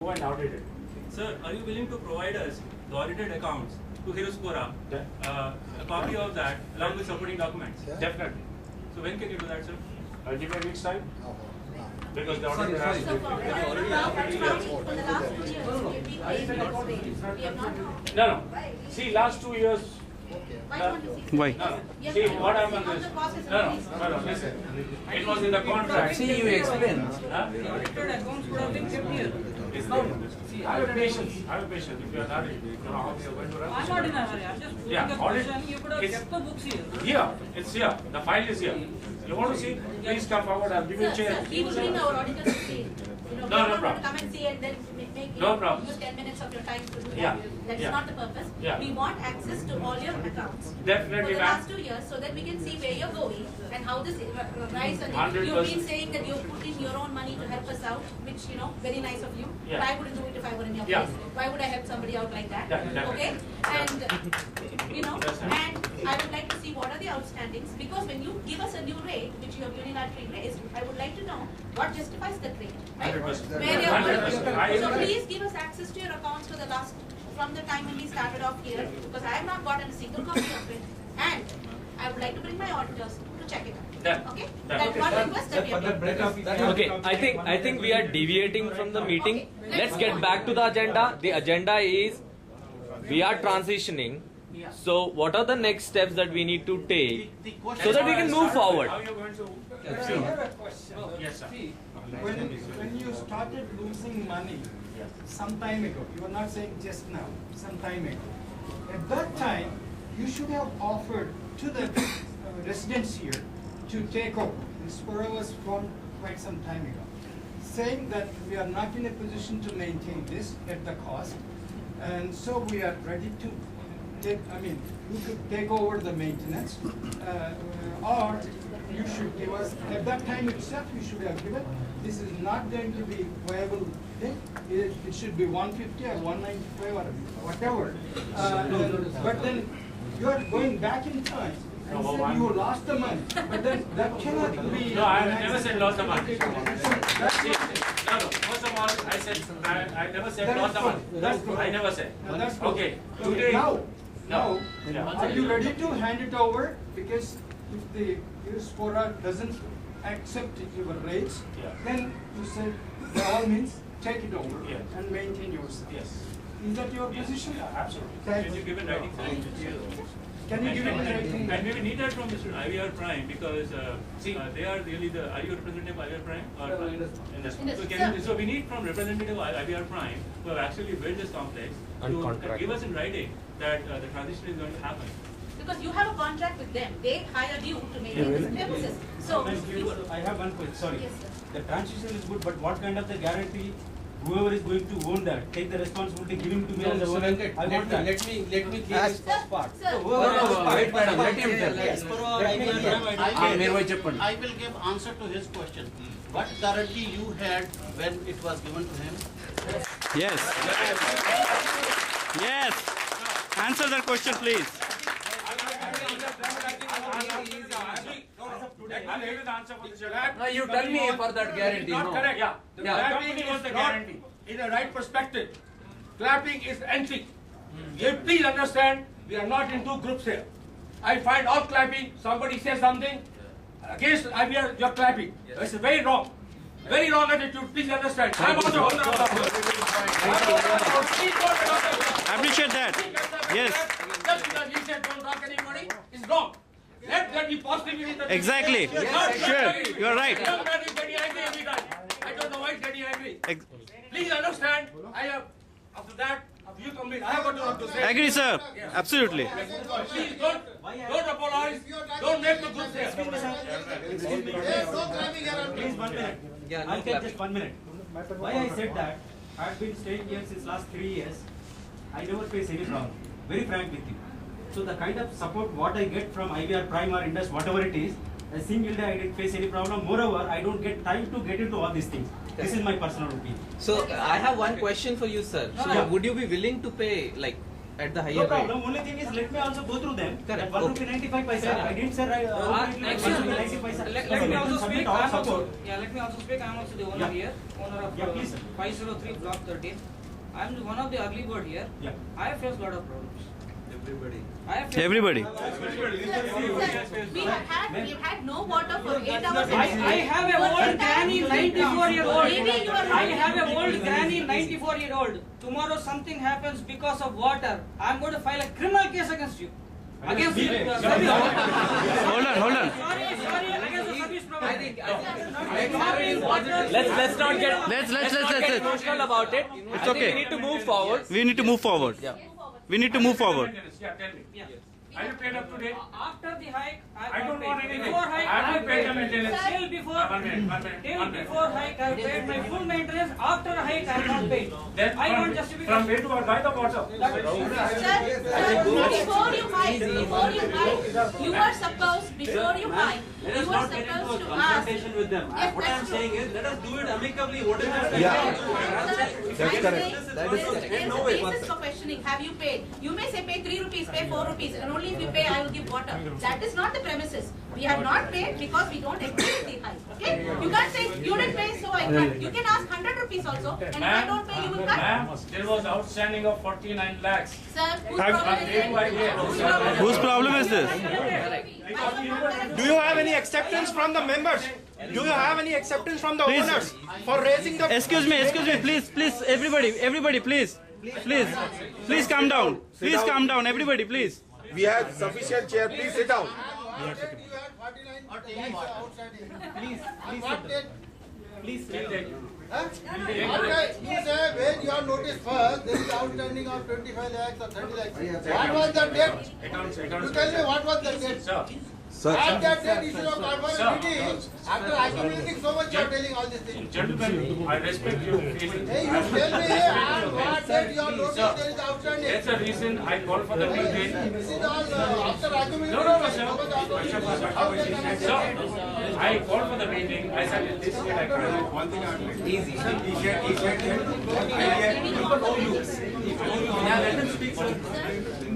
Go and audit it. Sir, are you willing to provide us the audited accounts to Hirospora, a copy of that along with supporting documents? Definitely. So when can you do that, sir? I'll give you a week's time. Because the auditor So has for the last 2 years, we've been paying what's paid. We have not. No. See, last 2 years. Why do you want to see? Why? Yes, See, sir. what happened How is. the process is No, listen. It was in the contract. See, you explain. Huh? Audited accounts would have been kept here. It's not. See, I have patience. If you are not, you know how you are going to run. I'm not in a hurry, I'm just putting Yeah, a audit question, you could have is- kept the books here. Here, it's here. The file is here. You want to see? Please come forward. I'll give you a Sir, chair. we will bring our auditors to see. No we are not going problem. to come and see and then make No problem. use 10 minutes of your time to do Yeah, that. That is yeah. not the purpose. Yeah. We want access to all your accounts. Definitely, For the ma'am. last 2 years, so that we can see where you're going and how this rise. And 100%. you've been saying that you're putting your own money to help us out, which, very nice of you. Yeah. But I wouldn't do it if I were in your Yeah. place. Why would I help somebody out like that? Definitely. Okay? And, Yes, ma'am. and I would like to see what are the outstandings, because when you give us a new rate, which you have unilaterally raised, I would like to know what justifies that rate, right? 100%. Where you're going. 100%. I So agree. please give us access to your accounts for the last, from the time when we started off here, because I have not gotten a single copy of it. And I would like to bring my auditors to check it out. Done. Okay? Done. That one request that we are making. Okay, I think we are deviating from the meeting. Okay, Let's get back to the agenda. The agenda is we are transitioning. So what are the next steps that we need to take so that we can move forward? How are you going to? I have a question. Yes, sir. See, when you started losing money some time ago, you are not saying just now, some time ago. At that time, you should have offered to the residents here to take over. This borough was formed quite some time ago, saying that we are not in a position to maintain this at the cost, and so we are ready to take, you could take over the maintenance, or you should give us, at that time itself, you should have given, this is not going to be viable thing. It should be 150 or 195 or whatever. But then you are going back in time and said you lost the money, but then that cannot be. No, I have never said lost the money. That's See, not- no. First of all, I said I never said That lost is the good. money. That's good. I never said. That's good. Okay. Okay, Today. now, Yeah. are you ready to hand it over? Because if the Spora doesn't accept your rates, Yeah. then you said, by all means, take it over Yes. and maintain yourself. Yes. Is that your position? Yeah, absolutely. Thank Can you give it writing, sir? Can you give it in writing? And we need that from Mr. IVR Prime because See. they are really the, are you representative of IVR Prime? Or Industry. So we need from representative of IVR Prime who have actually built this complex to give us in writing that the transition is going to happen. Because you have a contract with them. They hired you to maintain this premises. So, I have one question, sorry. Yes, sir. The transition is good, but what kind of the guarantee, whoever is going to own that, take the responsibility, give him to me as a owner, I want that. Let me clear this first part. sir, Wait, madam, let him tell. As per our IBR, I will give answer to his question. What guarantee you had when it was given to him? Yes. Yes. Answer that question, please. I'll give you the answer for this. No, you tell me for that guarantee, Not no. correct. Yeah. The Yeah. clapping was the guarantee. In the right perspective, clapping is entry. You please understand, we are not in two groups here. I find all clapping, somebody says something against IBR, you're clapping. It's very wrong. Very wrong attitude, please understand. I'm also owner of the Please don't adopt that. Appreciate that. Yes. Just because he said don't talk anybody is wrong. Let there be positivity in the Exactly. Sure. You are right. Young man is getting angry every time. I don't know why he's getting angry. Please understand, I have, after that, after you complete, I have got to say. Agree, sir. Absolutely. Please don't apologize, don't make the group here. please 1 minute. I'll take just 1 minute. Why I said that, I've been staying here since last 3 years. I never face any problem, very frank with you. So the kind of support what I get from IBR Prime or Indus, whatever it is, a single day I didn't face any problem. Moreover, I don't get time to get into all these things. This is my personal opinion. So I have one question for you, sir. So would you be willing to pay like at the higher rate. Only thing is, let me also go through them. Correct. 1 rupee 95 paisa. I didn't say Excuse me. 90 paisa. Let me also speak. Our I'm also, support. let me also speak. I'm also the owner Yeah. here. Owner of Yeah, please, sir. 503 block 13. I'm one of the early bird here. Yeah. I have faced a lot of problems. Everybody. I have faced Everybody. We've had no water for 8 hours. I have a old granny, 94-year-old. Maybe you are I have a old granny, 94-year-old. Tomorrow something happens because of water. I'm going to file a criminal case against you. Against the service. Hold on. Sorry, against the service provider. Let's not get emotional about it. It's okay. We need to move forward. We need to move forward. Yeah. We need to move forward. Yeah, tell me. Yeah. Are you paid up to date? After the hike, I don't want anything. Before hike, I I will pay the paid. maintenance. Till before, One minute. till before hike, I paid my full maintenance. After hike, I have not paid. Then I want from justification. where to buy the water? Sir, before you hike, you are supposed, before you hike, you are supposed to ask. with them. Yes, What I am that's true. saying is, let us do it amicably. Whatever. That's correct. There is a basis for questioning. Have you paid? You may say pay 3 rupees, pay 4 rupees, and only if you pay I will give water. That is not the premises. We have not paid because we don't agree with the hike. Okay? You can't say you didn't pay, so I can't. You can ask 100 rupees also, and if I don't pay, you will cut. Ma'am, there was outstanding of 49 lakhs. Sir, whose problem is it? Whose problem is this? Do you have any acceptance from the members? Do you have any acceptance from the owners for raising the? Excuse me, please, everybody, please calm down. Please calm down, everybody, please. We have sufficient chair. Please sit down. Please sit down. Okay, you say when you are noticed first, there is outstanding of 25 lakhs or 30 lakhs. What was the date? You tell me what was the date? At that date, you should have called for a meeting. After accumulating so much, you are telling all these things. Gentlemen, I respect your feeling. Hey, you tell me at what date you are noticed there is outstanding. That's the reason I called for the meeting. This is all after accumulating. No, sir. so much outstanding. How they can accept? So, I called for the meeting. I said, in this way I can't. One thing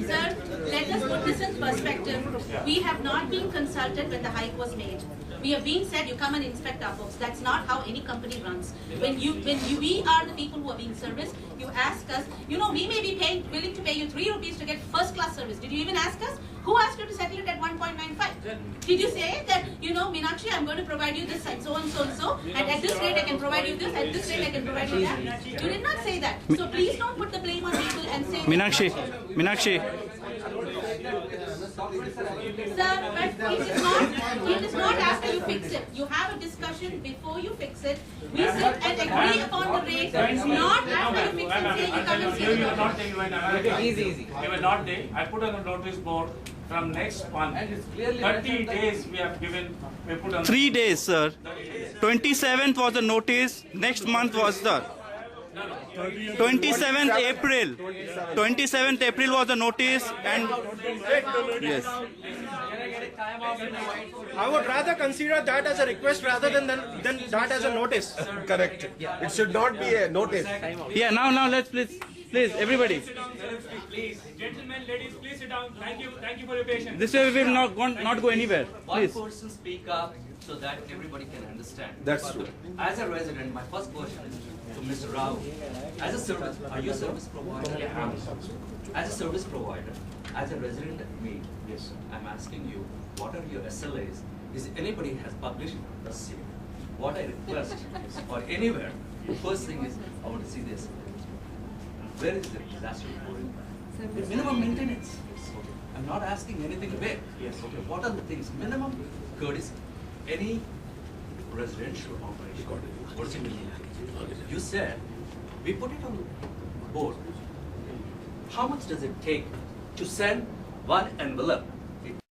Sir, let us put this in perspective. We have not been consulted when the hike was made. We have been said you come and inspect our books. That's not how any company runs. When we are the people who are being serviced, you ask us, you know, we may be willing to pay you 3 rupees to get first class service. Did you even ask us? Who asked you to settle it at 1.95? Did you say that, you know, Meenakshi, I'm going to provide you this and so and so and so, and at this rate I can provide you this, at this rate I can provide you that? You did not say that. So please don't put the blame on people and say. Meenakshi. Sir, but it is not after you fix it. You have a discussion before you fix it. We sit and agree upon the rate, not after you fix it, say you come and say You were not it. there when I was Easy. You were not there. I put on a notice board from next month. 30 days we have given, we put on. 3 days, sir. 27th was the notice. Next month was the 27th April. 27th April was the notice, and yes. I would rather consider that as a request rather than that as a notice. Correct. It should not be a notice. Yeah. Now let's please everybody. Please, gentlemen, ladies, please sit down. Thank you for your patience. This way we will not go anywhere. One Please. person speak up so that everybody can understand. That's true. As a resident, my first question is to Mr. Rao. As a service, are you a service provider? As a service provider, as a resident at me, yes, I'm asking you, what are your SLAs? Is anybody has published the same? What I request is, or anywhere, the first thing is, I want to see this. Where is the disaster reporting? The minimum maintenance. I'm not asking anything big. Yes. Okay. What are the things? Minimum courtesy. Any residential operation. You said we put it on board. How much does it take to send one envelope